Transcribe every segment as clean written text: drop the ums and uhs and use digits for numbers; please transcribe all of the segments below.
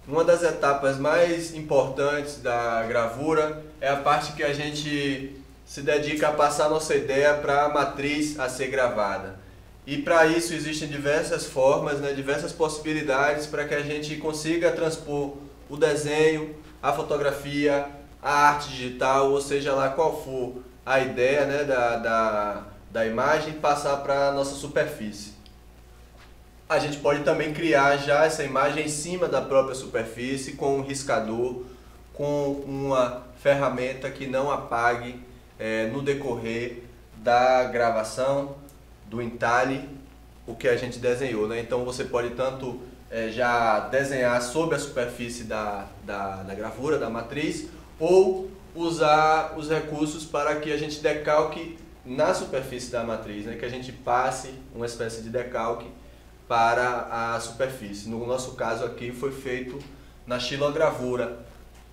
Uma das etapas mais importantes da gravura é a parte que a gente se dedica a passar nossa ideia para a matriz a ser gravada. E para isso existem diversas formas, diversas possibilidades para que a gente consiga transpor o desenho, a fotografia, a arte digital, ou seja lá qual for a ideia da imagem, passar para a nossa superfície. A gente pode também criar já essa imagem em cima da própria superfície com um riscador, com uma ferramenta que não apague no decorrer da gravação, do entalhe, o que a gente desenhou, Então você pode tanto já desenhar sobre a superfície da gravura, da matriz, ou usar os recursos para que a gente decalque na superfície da matriz, que a gente passe uma espécie de decalque para a superfície. No nosso caso aqui foi feito na xilogravura.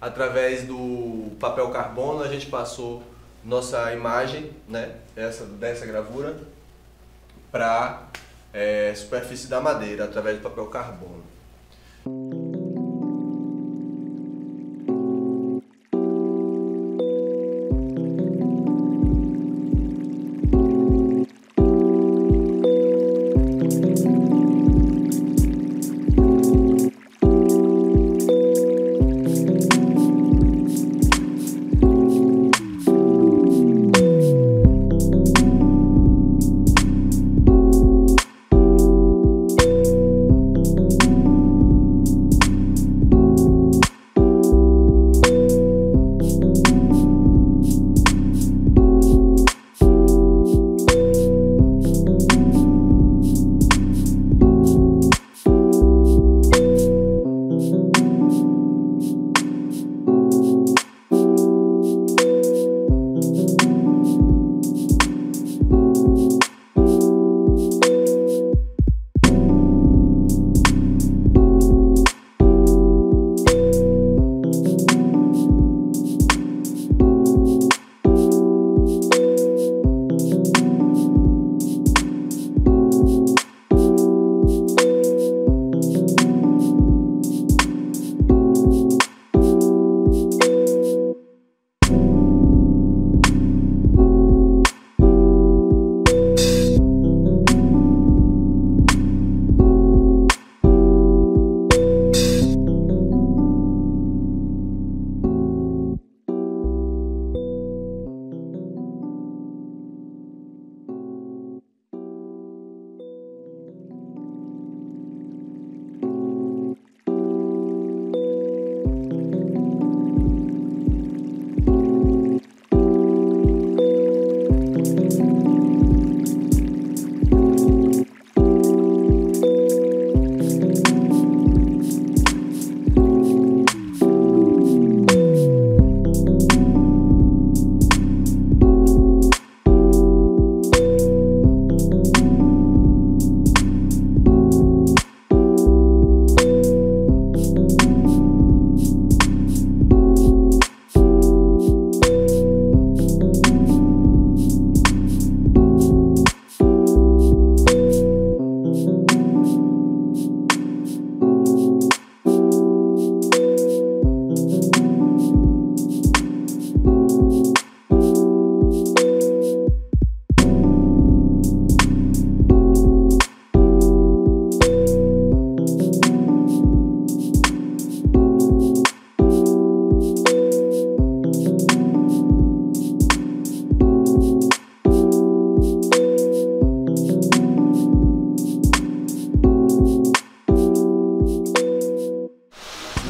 Através do papel carbono a gente passou nossa imagem, dessa gravura, para a superfície da madeira, através do papel carbono.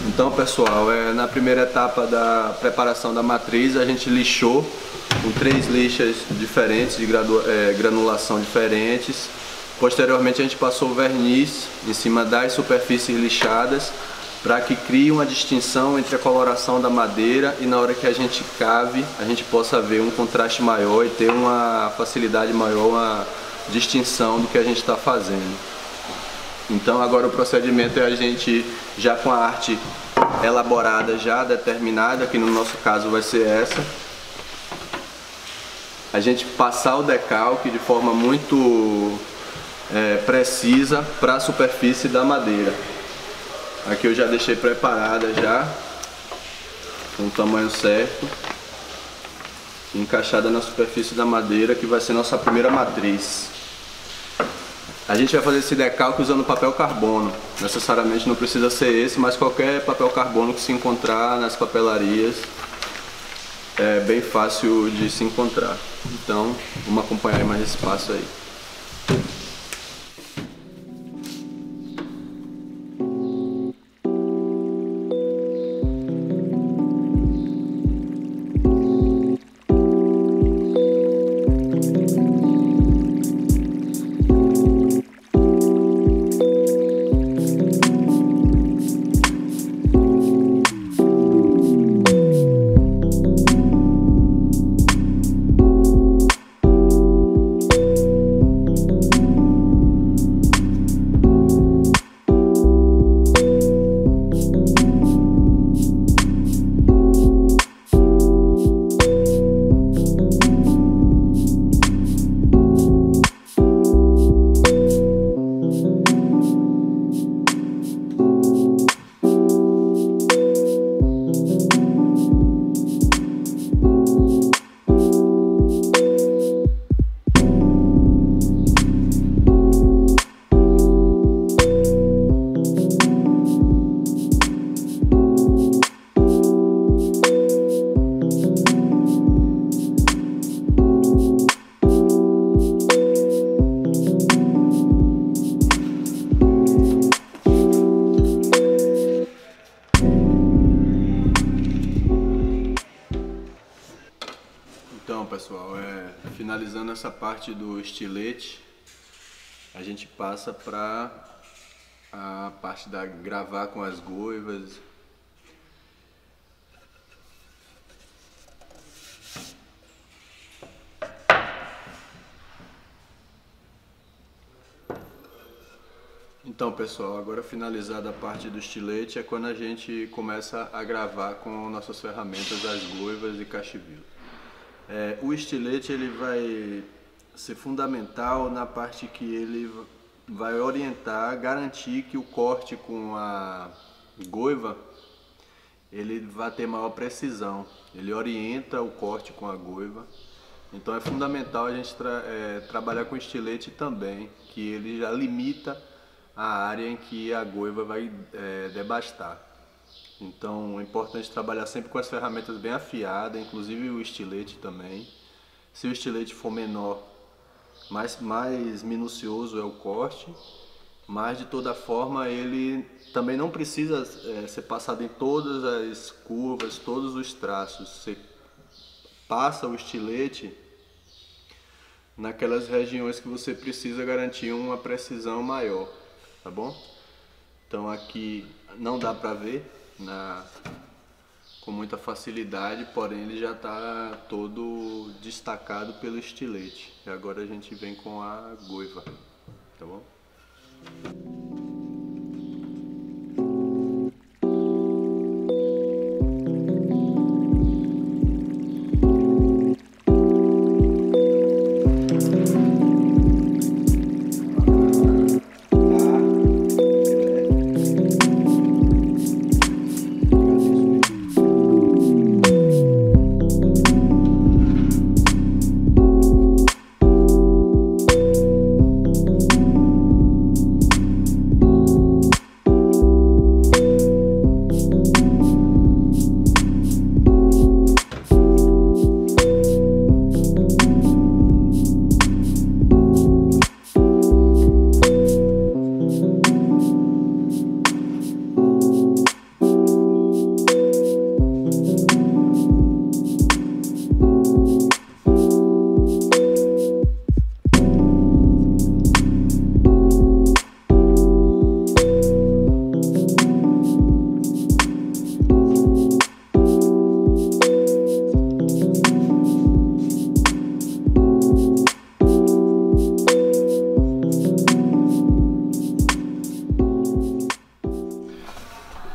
Então, pessoal, na primeira etapa da preparação da matriz, a gente lixou com 3 lixas diferentes, de granulação diferentes. Posteriormente, a gente passou verniz em cima das superfícies lixadas para que crie uma distinção entre a coloração da madeira e na hora que a gente cave, a gente possa ver um contraste maior e ter uma facilidade maior, uma distinção do que a gente está fazendo. Então agora o procedimento é a gente, já com a arte elaborada, já determinada, que no nosso caso vai ser essa, a gente passar o decalque de forma muito precisa para a superfície da madeira. Aqui eu já deixei preparada já, com o tamanho certo, encaixada na superfície da madeira, que vai ser nossa primeira matriz. A gente vai fazer esse decalque usando papel carbono. Necessariamente não precisa ser esse, mas qualquer papel carbono que se encontrar nas papelarias é bem fácil de se encontrar. Então, vamos acompanhar mais esse passo aí. Então, pessoal, finalizando essa parte do estilete, a gente passa para a parte da gravar com as goivas. Então, pessoal, agora finalizada a parte do estilete é quando a gente começa a gravar com nossas ferramentas, as goivas e cacheville. O estilete ele vai ser fundamental na parte que ele vai orientar, garantir que o corte com a goiva ele vai ter maior precisão. Ele orienta o corte com a goiva. Então é fundamental a gente trabalhar com estilete também, que ele já limita a área em que a goiva vai debastar. Então é importante trabalhar sempre com as ferramentas bem afiadas, inclusive o estilete também. Se o estilete for menor, mais minucioso é o corte, mas de toda forma ele também não precisa ser passado em todas as curvas, todos os traços. Você passa o estilete naquelas regiões que você precisa garantir uma precisão maior, tá bom? Então aqui não dá para ver com muita facilidade, porém ele já está todo destacado pelo estilete. E agora a gente vem com a goiva, tá bom?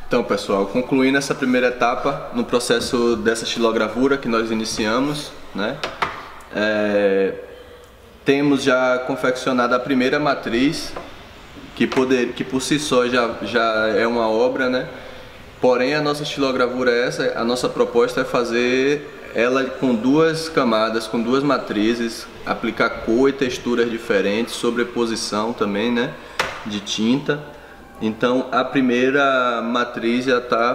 Então, pessoal, concluindo essa primeira etapa no processo dessa xilogravura que nós iniciamos, né? Temos já confeccionado a primeira matriz que por si só já é uma obra, né? Porém, a nossa estilogravura é essa, a nossa proposta é fazer ela com duas camadas, com duas matrizes, aplicar cor e texturas diferentes, sobreposição também, né, de tinta. Então a primeira matriz já está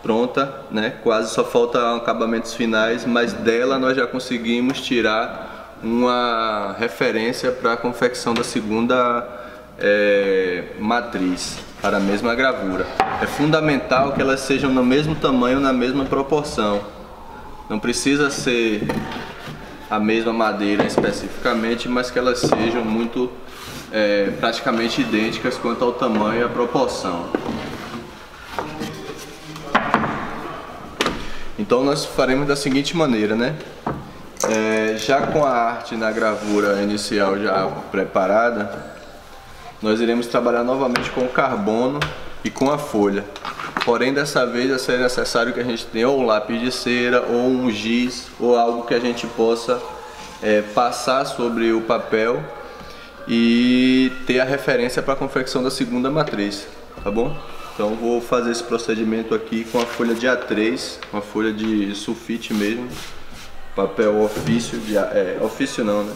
pronta, né, quase só falta acabamentos finais, mas dela nós já conseguimos tirar uma referência para a confecção da segunda matriz, para a mesma gravura. É fundamental que elas sejam no mesmo tamanho, na mesma proporção. Não precisa ser a mesma madeira especificamente, mas que elas sejam muito praticamente idênticas quanto ao tamanho e à proporção. Então nós faremos da seguinte maneira, né? Já com a arte na gravura inicial já preparada, nós iremos trabalhar novamente com o carbono e com a folha. Porém, dessa vez vai ser necessário que a gente tenha ou um lápis de cera, ou um giz, ou algo que a gente possa passar sobre o papel e ter a referência para a confecção da segunda matriz, tá bom? Então vou fazer esse procedimento aqui com a folha de A3, uma folha de sulfite mesmo, papel ofício, ofício não, né?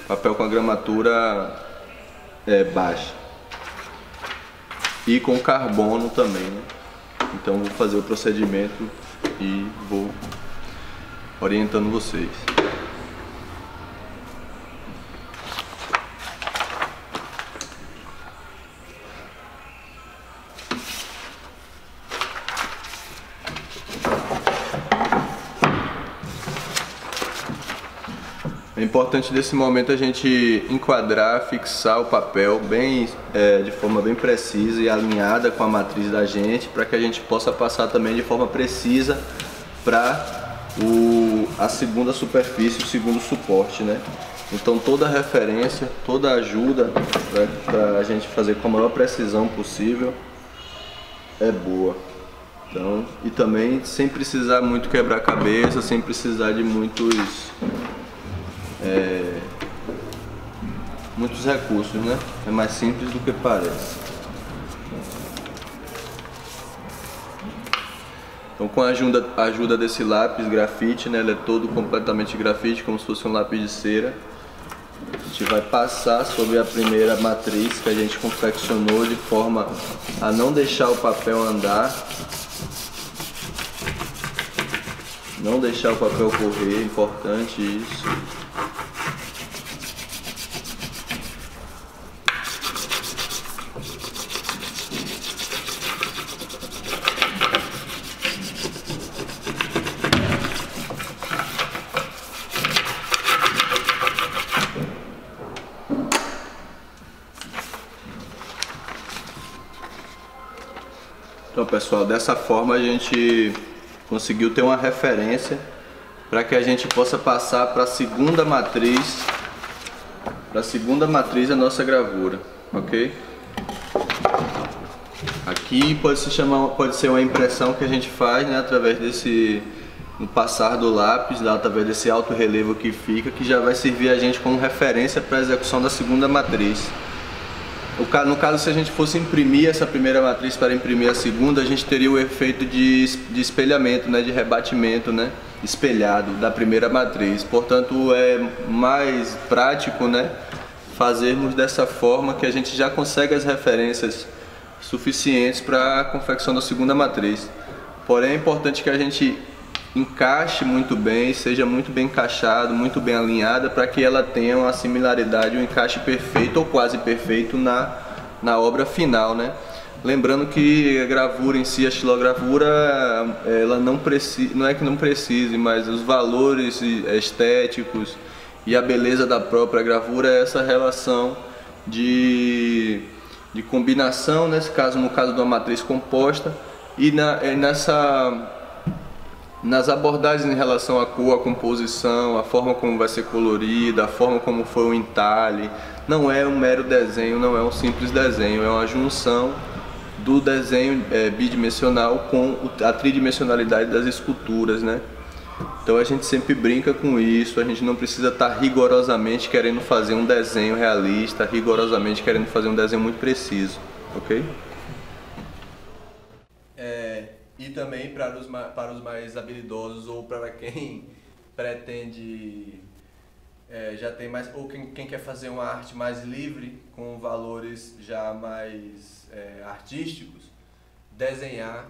Papel com a gramatura baixa. E com carbono também, né? Então vou fazer o procedimento e vou orientando vocês. É importante nesse momento a gente enquadrar, fixar o papel bem, de forma bem precisa e alinhada com a matriz da gente, para que a gente possa passar também de forma precisa para a segunda superfície, o segundo suporte, né? Então toda referência, toda ajuda para a gente fazer com a maior precisão possível é boa. Então, e também sem precisar muito quebrar cabeça, sem precisar de muitos recursos, né? É mais simples do que parece. Então, com a ajuda desse lápis grafite, né? Ele é todo completamente grafite, como se fosse um lápis de cera. A gente vai passar sobre a primeira matriz que a gente confeccionou de forma a não deixar o papel andar, não deixar o papel correr, é importante isso. Então, pessoal, dessa forma a gente conseguiu ter uma referência para que a gente possa passar para a segunda matriz, a nossa gravura, ok? Aqui pode ser uma impressão que a gente faz, né, através no passar do lápis, através desse alto relevo que fica, que já vai servir a gente como referência para a execução da segunda matriz. No caso, se a gente fosse imprimir essa primeira matriz para imprimir a segunda, a gente teria o efeito de espelhamento, né, de rebatimento, né, espelhado da primeira matriz. Portanto, é mais prático, né, fazermos dessa forma, que a gente já consegue as referências suficientes para a confecção da segunda matriz. Porém, é importante que a gente encaixe muito bem, seja muito bem encaixado, muito bem alinhada, para que ela tenha uma similaridade, um encaixe perfeito ou quase perfeito na obra final, né? Lembrando que a gravura em si, a estilogravura, ela não é que não precise, mas os valores estéticos e a beleza da própria gravura é essa relação de combinação, no caso de uma matriz composta, e nas abordagens em relação à cor, à composição, a forma como vai ser colorida, a forma como foi o entalhe. Não é um mero desenho, não é um simples desenho, é uma junção do desenho bidimensional com a tridimensionalidade das esculturas, né? Então a gente sempre brinca com isso, a gente não precisa estar rigorosamente querendo fazer um desenho realista, rigorosamente querendo fazer um desenho muito preciso, ok? E também para os mais habilidosos ou para quem pretende já tem mais, ou quem quer fazer uma arte mais livre, com valores já mais artísticos, desenhar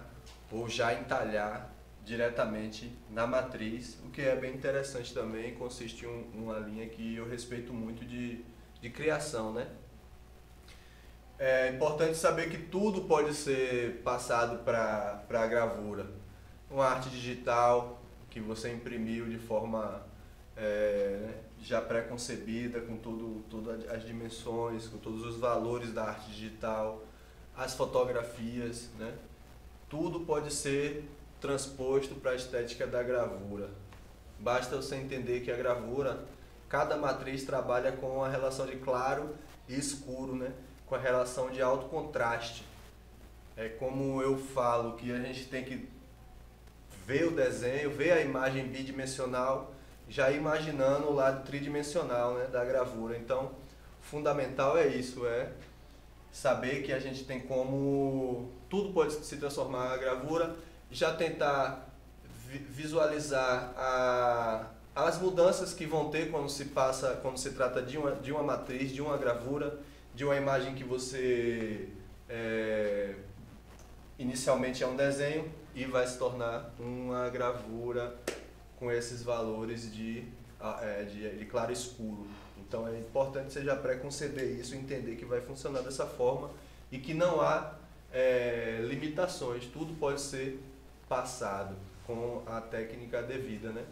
ou já entalhar diretamente na matriz, o que é bem interessante também, consiste em uma linha que eu respeito muito de criação, né? É importante saber que tudo pode ser passado para a gravura. Uma arte digital que você imprimiu de forma né, já pré-concebida, com todas as dimensões, com todos os valores da arte digital, as fotografias, né? Tudo pode ser transposto para a estética da gravura. Basta você entender que a gravura, cada matriz trabalha com a relação de claro e escuro, né? Com a relação de alto contraste. É como eu falo que a gente tem que ver o desenho, ver a imagem bidimensional, já imaginando o lado tridimensional, né, da gravura. Então, fundamental é isso, saber que a gente tem como tudo pode se transformar em gravura, já tentar visualizar as mudanças que vão ter quando se trata de uma matriz, de uma gravura, de uma imagem que você inicialmente é um desenho e vai se tornar uma gravura com esses valores de claro e escuro. Então é importante você já pré-conceber isso, entender que vai funcionar dessa forma e que não há limitações, tudo pode ser passado com a técnica devida, né?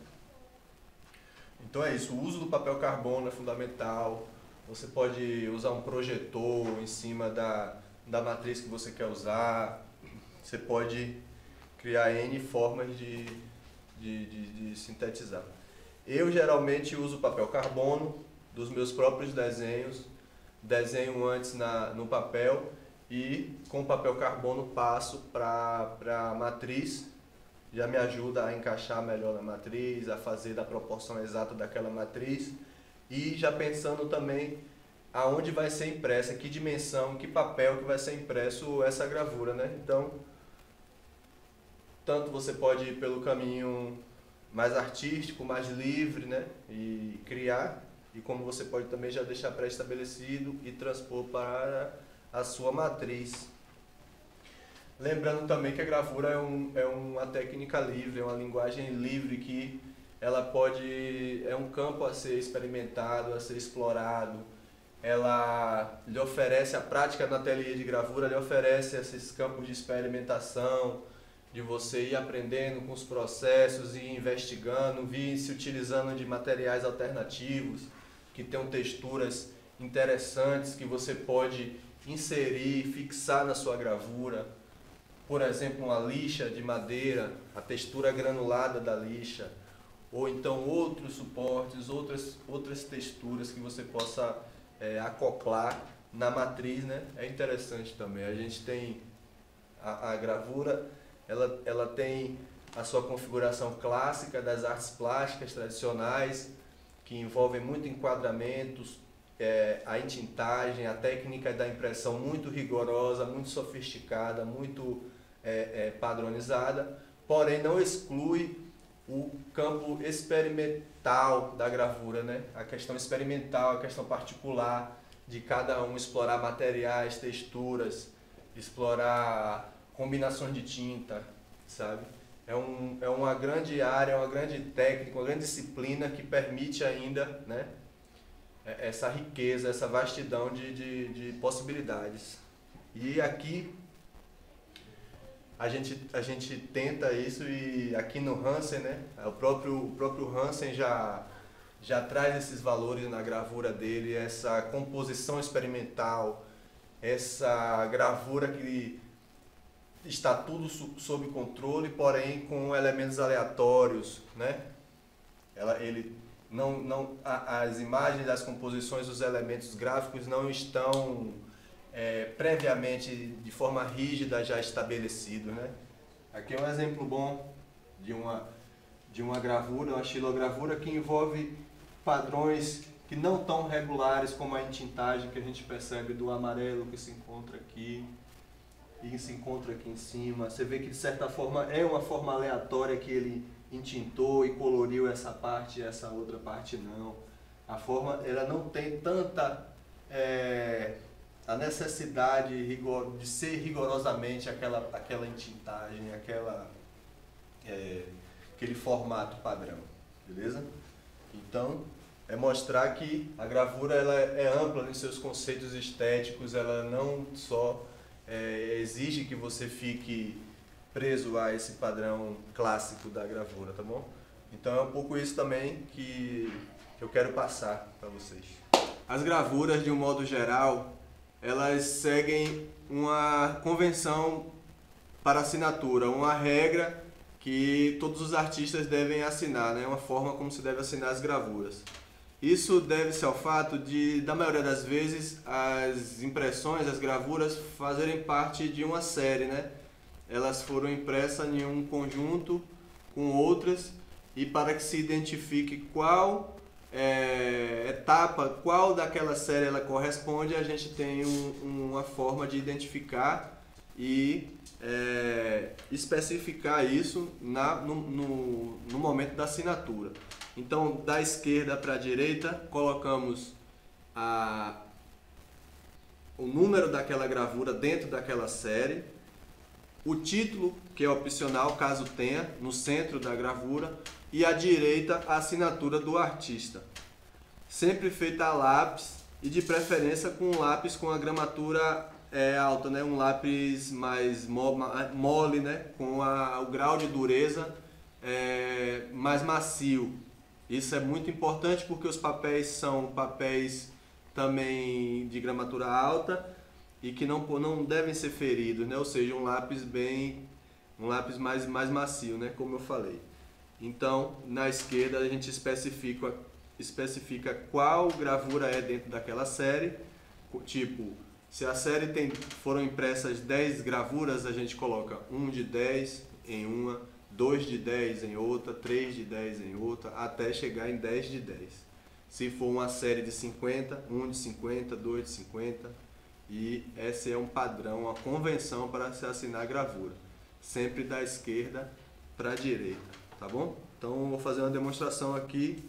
Então é isso, o uso do papel carbono é fundamental, você pode usar um projetor em cima da matriz que você quer usar, você pode criar N formas de sintetizar. Eu geralmente uso papel carbono dos meus próprios desenhos, desenho antes no papel e com papel carbono passo para a matriz, já me ajuda a encaixar melhor na matriz, a fazer da proporção exata daquela matriz e já pensando também aonde vai ser impressa, que dimensão, que papel que vai ser impresso essa gravura, né? Então, tanto você pode ir pelo caminho mais artístico, mais livre, né? E criar, e como você pode também já deixar pré-estabelecido e transpor para a sua matriz. Lembrando também que a gravura é uma técnica livre, é uma linguagem livre que ela é um campo a ser experimentado, a ser explorado. Ela lhe oferece, a prática no ateliê de gravura lhe oferece esses campos de experimentação, de você ir aprendendo com os processos e investigando, vir se utilizando de materiais alternativos que tenham texturas interessantes que você pode inserir, fixar na sua gravura. Por exemplo, uma lixa de madeira, a textura granulada da lixa, ou então outros suportes, outras texturas que você possa acoplar na matriz, né? É interessante também. A gente tem a gravura, ela tem a sua configuração clássica das artes plásticas tradicionais, que envolvem muito enquadramentos, a entintagem, a técnica da impressão muito rigorosa, muito sofisticada, muito padronizada, porém não exclui o campo experimental da gravura, né? A questão experimental, a questão particular de cada um, explorar materiais, texturas, explorar combinações de tinta, sabe? É uma grande área, uma grande técnica, uma grande disciplina que permite ainda, né, essa riqueza, essa vastidão de possibilidades. E aqui a gente tenta isso, e aqui no Hansen, né, o próprio Hansen já traz esses valores na gravura dele, essa composição experimental, essa gravura que está tudo sob controle, porém com elementos aleatórios, né? As imagens, as composições, os elementos gráficos não estão previamente de forma rígida já estabelecidos, né? Aqui é um exemplo bom de uma gravura, uma xilogravura que envolve padrões que não tão regulares como a entintagem que a gente percebe do amarelo que se encontra aqui e se encontra aqui em cima. Você vê que de certa forma é uma forma aleatória que ele entintou e coloriu essa parte e essa outra parte não. A forma ela não tem tanta a necessidade de ser rigorosamente aquela entintagem, aquele formato padrão, beleza? Então, é mostrar que a gravura ela é ampla nos seus conceitos estéticos, ela não só exige que você fique preso a esse padrão clássico da gravura, tá bom? Então é um pouco isso também que eu quero passar para vocês. As gravuras, de um modo geral, elas seguem uma convenção para assinatura, uma regra que todos os artistas devem assinar, né? Uma forma como se deve assinar as gravuras. Isso deve-se ao fato de, da maioria das vezes, as impressões, as gravuras, fazerem parte de uma série, né? Elas foram impressas em um conjunto com outras, e para que se identifique qual etapa, qual daquela série ela corresponde, a gente tem uma forma de identificar e especificar isso no momento da assinatura. Então, da esquerda para a direita, colocamos o número daquela gravura dentro daquela série, o título, que é opcional, caso tenha, no centro da gravura, e à direita a assinatura do artista. Sempre feita a lápis e de preferência com um lápis com a gramatura alta, né? Um lápis mais mole, né? Com o grau de dureza mais macio. Isso é muito importante porque os papéis são papéis também de gramatura alta e que não devem ser feridos, né? Ou seja, um lápis mais macio, né? Como eu falei. Então, na esquerda a gente especifica qual gravura é dentro daquela série. Tipo, se a série foram impressas 10 gravuras, a gente coloca 1 de 10 em uma, 2 de 10 em outra, 3 de 10 em outra, até chegar em 10 de 10. Se for uma série de 50, 1 de 50, 2 de 50, e esse é um padrão, uma convenção para se assinar a gravura. Sempre da esquerda para a direita, tá bom? Então eu vou fazer uma demonstração aqui.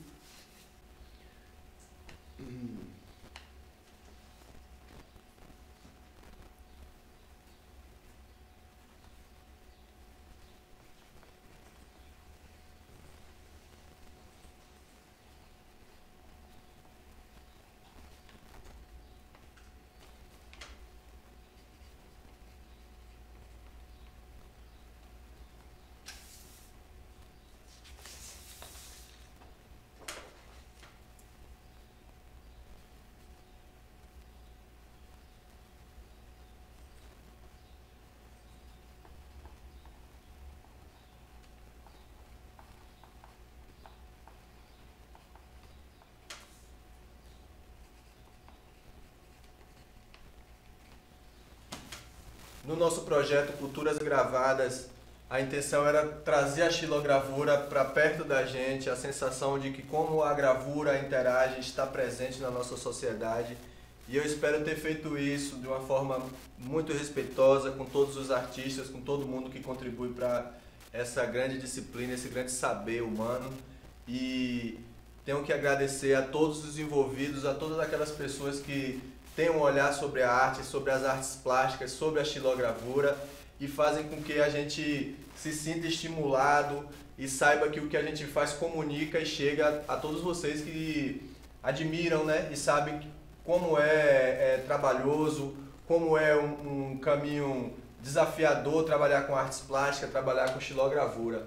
No nosso projeto Culturas Gravadas, a intenção era trazer a xilogravura para perto da gente, a sensação de que como a gravura interage, está presente na nossa sociedade. E eu espero ter feito isso de uma forma muito respeitosa com todos os artistas, com todo mundo que contribui para essa grande disciplina, esse grande saber humano. E tenho que agradecer a todos os envolvidos, a todas aquelas pessoas que têm um olhar sobre a arte, sobre as artes plásticas, sobre a xilogravura e fazem com que a gente se sinta estimulado e saiba que o que a gente faz comunica e chega a todos vocês que admiram, né? E sabem como é trabalhoso, como é um caminho desafiador trabalhar com artes plásticas, trabalhar com xilogravura.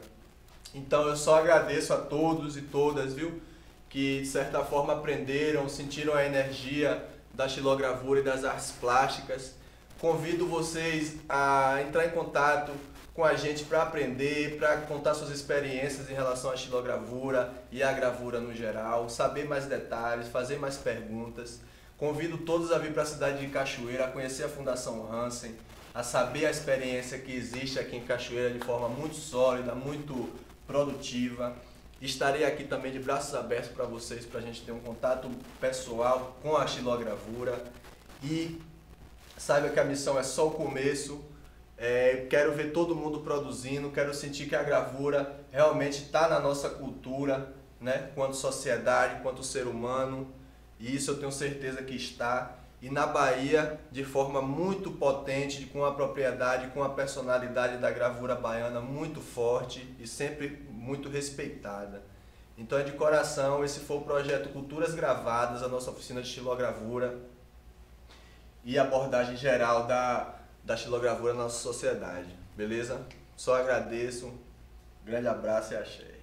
Então eu só agradeço a todos e todas, viu? Que de certa forma aprenderam, sentiram a energia da xilogravura e das artes plásticas. Convido vocês a entrar em contato com a gente para aprender, para contar suas experiências em relação à xilogravura e à gravura no geral, saber mais detalhes, fazer mais perguntas. Convido todos a vir para a cidade de Cachoeira, a conhecer a Fundação Hansen, a saber a experiência que existe aqui em Cachoeira de forma muito sólida, muito produtiva. Estarei aqui também de braços abertos para vocês, para a gente ter um contato pessoal com a xilogravura. E saiba que a missão é só o começo. Quero ver todo mundo produzindo, quero sentir que a gravura realmente está na nossa cultura, né? Quanto sociedade, quanto ser humano. E isso eu tenho certeza que está. E na Bahia, de forma muito potente, com a propriedade, com a personalidade da gravura baiana muito forte e sempre muito respeitada. Então é de coração, esse foi o projeto Culturas Gravadas, a nossa oficina de xilogravura e abordagem geral da xilogravura na nossa sociedade. Beleza? Só agradeço, grande abraço e axé.